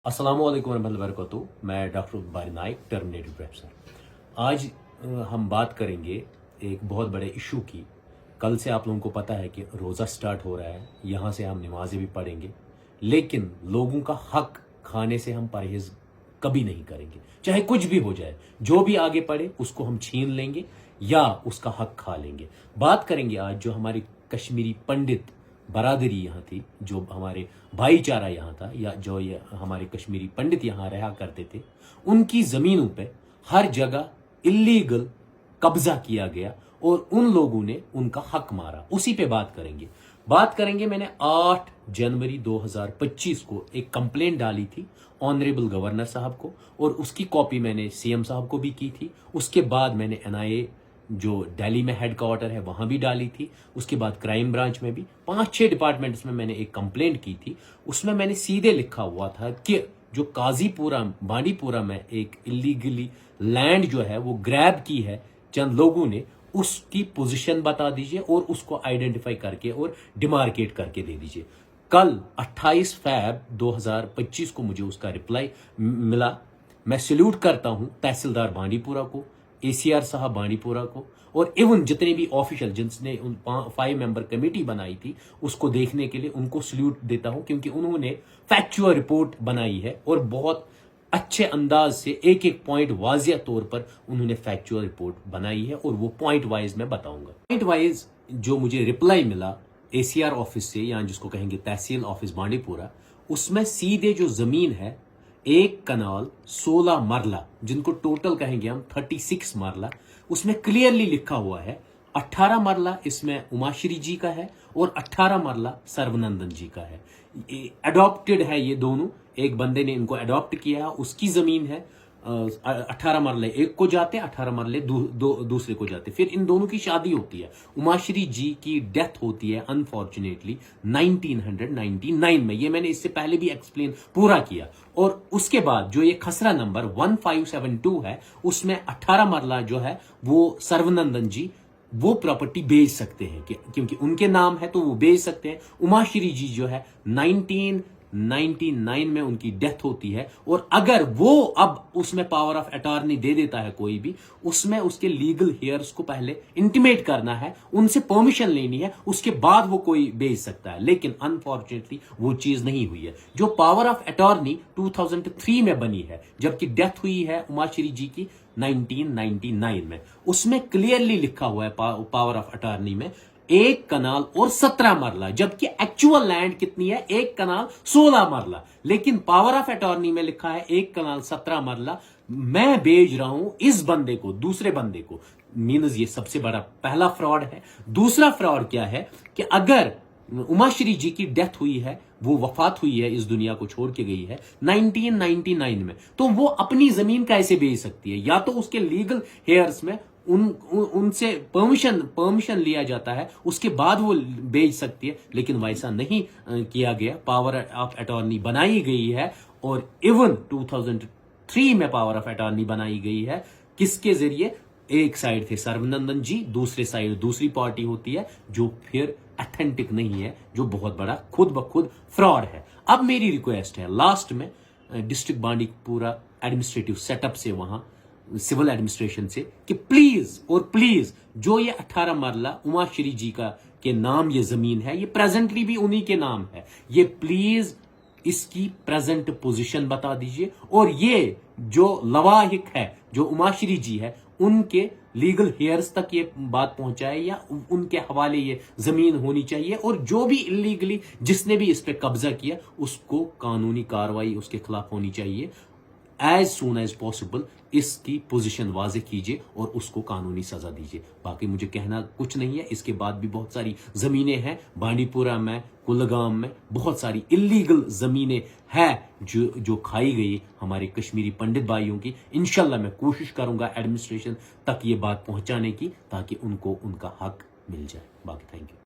अस्सलामुअलैकुम वरहमतुल्लाहि वबरकातुहू। मैं डॉक्टर बारी नाइक, टर्मिनेटेड प्रोफेसर। आज हम बात करेंगे एक बहुत बड़े इशू की। कल से आप लोगों को पता है कि रोज़ा स्टार्ट हो रहा है, यहाँ से हम नमाजें भी पढ़ेंगे, लेकिन लोगों का हक खाने से हम परहेज कभी नहीं करेंगे, चाहे कुछ भी हो जाए। जो भी आगे पड़े उसको हम छीन लेंगे या उसका हक खा लेंगे। बात करेंगे आज जो हमारी कश्मीरी पंडित बरादरी यहाँ थी, जो हमारे भाईचारा यहाँ था, या जो ये हमारे कश्मीरी पंडित यहाँ रहा करते थे, उनकी ज़मीनों पे हर जगह इलीगल कब्जा किया गया और उन लोगों ने उनका हक मारा। उसी पे बात करेंगे। मैंने 8 जनवरी 2025 को एक कंप्लेंट डाली थी ऑनरेबल गवर्नर साहब को, और उसकी कॉपी मैंने सीएम साहब को भी की थी। उसके बाद मैंने एनआईए जो दिल्ली में हेडक्वार्टर है वहां भी डाली थी। उसके बाद क्राइम ब्रांच में भी 5-6 डिपार्टमेंट्स में मैंने एक कंप्लेंट की थी। उसमें मैंने सीधे लिखा हुआ था कि जो काजीपुरा बांडीपुरा में एक इलीगली लैंड जो है वो ग्रैब की है चंद लोगों ने, उसकी पोजीशन बता दीजिए और उसको आइडेंटिफाई करके और डिमार्केट करके दे दीजिए। कल 28 फैब 2025 को मुझे उसका रिप्लाई मिला। मैं सैल्यूट करता हूं तहसीलदार बांडीपुरा को, एसीआर साहब बांडीपुरा को, और इवन जितने भी ऑफिशियल जिसने उन 5 मेंबर कमेटी बनाई थी उसको देखने के लिए उनको सल्यूट देता हूं, क्योंकि उन्होंने फैक्चुअल रिपोर्ट बनाई है और बहुत अच्छे अंदाज से एक एक पॉइंट वाजिया तौर पर उन्होंने फैक्चुअल रिपोर्ट बनाई है, और वो पॉइंट वाइज मैं बताऊंगा। पॉइंट वाइज जो मुझे रिप्लाई मिला एसीआर ऑफिस से, या जिसको कहेंगे तहसील ऑफिस बांडीपुरा, उसमें सीधे जो जमीन है 1 कनाल 16 मरला, जिनको टोटल कहेंगे हम 36 मरला, उसमें क्लियरली लिखा हुआ है 18 मरला इसमें उमाश्री जी का है और 18 मरला सर्वनंदन जी का है। अडॉप्टेड है ये दोनों, एक बंदे ने इनको अडॉप्ट किया है, उसकी जमीन है। 18 मरले एक को जाते, 18 मरले दूसरे को जाते। फिर इन दोनों की शादी होती है। उमाश्री जी की डेथ होती है अनफॉर्चुनेटली 1999 में। ये मैंने इससे पहले भी एक्सप्लेन पूरा किया। और उसके बाद जो ये खसरा नंबर 1572 है, उसमें 18 मरला जो है वो सर्वनंदन जी वो प्रॉपर्टी बेच सकते हैं, क्योंकि उनके नाम है तो वो बेच सकते हैं। उमाश्री जी जो है 1999 में उनकी डेथ होती है, और अगर वो अब उसमें पावर ऑफ अटॉर्नी दे देता है कोई भी, उसमें उसके लीगल हेयर्स को पहले इंटीमेट करना है, उनसे परमिशन लेनी है, उसके बाद वो कोई बेच सकता है। लेकिन अनफॉर्चुनेटली वो चीज नहीं हुई है। जो पावर ऑफ अटॉर्नी 2003 में बनी है, जबकि डेथ हुई है उमाश्री जी की 1999 में, उसमें क्लियरली लिखा हुआ है पावर ऑफ अटॉर्नी में 1 कनाल और 17 मरला, जबकि एक्चुअल लैंड कितनी है 1 कनाल 16 मरला, लेकिन पावर ऑफ अटॉर्नी में लिखा है 1 कनाल 17 मरला। मैं भेज रहा हूं इस बंदे को दूसरे बंदे को, मीन्स ये सबसे बड़ा पहला फ्रॉड है। दूसरा फ्रॉड क्या है कि अगर उमाश्री जी की डेथ हुई है, वो वफात हुई है, इस दुनिया को छोड़ के गई है 1999 में, तो वो अपनी जमीन कैसे बेच सकती है? या तो उसके लीगल हेयर्स में उनसे परमिशन लिया जाता है, उसके बाद वो बेच सकती है, लेकिन वैसा नहीं किया गया। पावर ऑफ अटॉर्नी बनाई गई है, और इवन 2003 में पावर ऑफ अटॉर्नी बनाई गई है। किसके जरिए? एक साइड थे सर्वनंदन जी, दूसरे साइड दूसरी पार्टी होती है, जो फिर ऑथेंटिक नहीं है, जो बहुत बड़ा खुद ब खुद फ्रॉड है। अब मेरी रिक्वेस्ट है लास्ट में डिस्ट्रिक्ट बांडीपुरा एडमिनिस्ट्रेटिव सेटअप से, वहां सिविल एडमिनिस्ट्रेशन से, कि प्लीज और प्लीज जो ये 18 मरला उमाश्री जी का के नाम ये जमीन है, ये प्रेजेंटली भी उन्हीं के नाम है, ये प्लीज इसकी प्रेजेंट पोजीशन बता दीजिए, और ये जो लवाहिक है जो उमाश्री जी है उनके लीगल हेयर्स तक ये बात पहुंचाए, या उनके हवाले ये जमीन होनी चाहिए, और जो भी इलीगली जिसने भी इस पे कब्जा किया उसको कानूनी कार्रवाई उसके खिलाफ होनी चाहिए। एज सून एज पॉसिबल इसकी पोजीशन वाजे कीजिए और उसको कानूनी सजा दीजिए। बाकी मुझे कहना कुछ नहीं है। इसके बाद भी बहुत सारी जमीनें हैं बांडीपुरा में, कुलगाम में, बहुत सारी इलीगल जमीनें हैं जो खाई गई हमारे कश्मीरी पंडित भाइयों की। इंशाल्लाह मैं कोशिश करूंगा एडमिनिस्ट्रेशन तक ये बात पहुंचाने की, ताकि उनको उनका हक मिल जाए। बाकी थैंक यू।